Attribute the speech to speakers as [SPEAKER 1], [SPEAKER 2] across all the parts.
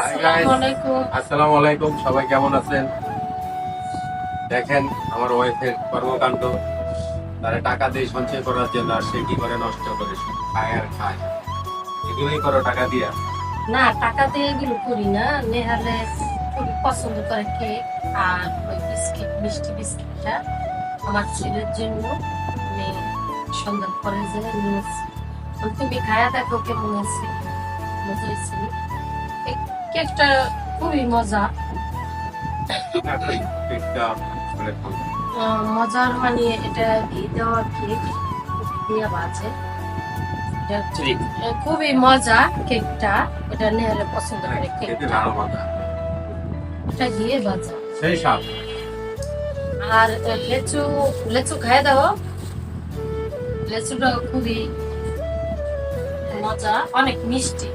[SPEAKER 1] আসসালামু আলাইকুম, সবাই কেমন আছেন? দেখেন আমার ওয়াইফের কর্মকাণ্ড। তারা টাকা দিয়ে সঞ্চয় করার জন্য, আর সে কি করে নষ্ট করে, খায় আর খায়। এগুলোই করো টাকা দিয়া?
[SPEAKER 2] না, টাকা দিয়ে এগুলো করি না। নেহালে খুবই পছন্দ করে কেক আর ওই বিস্কিট, মিষ্টি বিস্কিটটা আমার ছেলের জন্য আমি সন্ধ্যা পরে যে নিয়েছি। তুমি খায়া দেখো কেমন আছে, মজা হয়েছে। এই কেকটা খুবই মজা।
[SPEAKER 1] কেকটা
[SPEAKER 2] মজার মানে এটা ঘি দেওয়া কেক, দিয়ে বাজে। খুবই মজা কেকটা, এটা নেহালে পছন্দ করে কেকটা। এটা ঘিয়ে বাজা
[SPEAKER 1] সেই স্বাদ।
[SPEAKER 2] আর লেচু লেচু খাই দাও, লেচুটা খুবই মজা, অনেক মিষ্টি।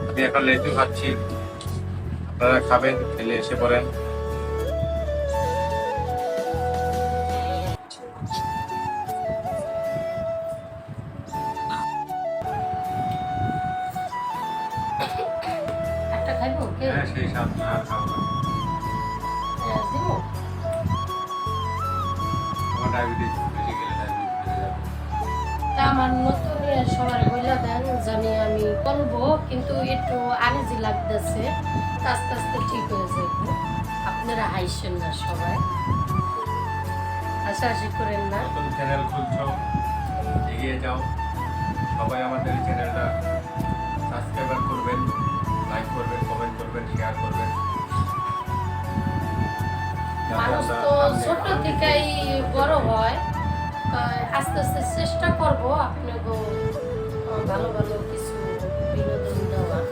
[SPEAKER 1] আমি এখন লেচু খাচ্ছি, আপনারা খাবেন, খেলে এসে পড়েন।
[SPEAKER 2] একটা খাইবো কে?
[SPEAKER 1] হ্যাঁ, সেই স্বাদ না আর খাবো না।
[SPEAKER 2] দিব?
[SPEAKER 1] আমার ডায়াবেটিস বেশি গেলে ডায়াবেটিস বেড়ে যাবে।
[SPEAKER 2] তা আমার নতুন সবার বইলা দেন জানি আমি করবো, কিন্তু একটু আনিজি লাগতেছে, আস্তে আস্তে ঠিক হয়ে যাবে। আপনারা হাইছেন না সবাই, আশাআশি করেন না।
[SPEAKER 1] নতুন চ্যানেল খুলছো, এগিয়ে যাও। সবাই আমাদের এই চ্যানেলটা সাবস্ক্রাইব করবেন, লাইক করবেন, কমেন্ট করবেন, শেয়ার করবেন।
[SPEAKER 2] মানুষ তো ছোট থেকেই বড় হয়, আস্তে আস্তে চেষ্টা করবো আপনাকে ভালো ভালো কিছু বিনোদন দেওয়ার।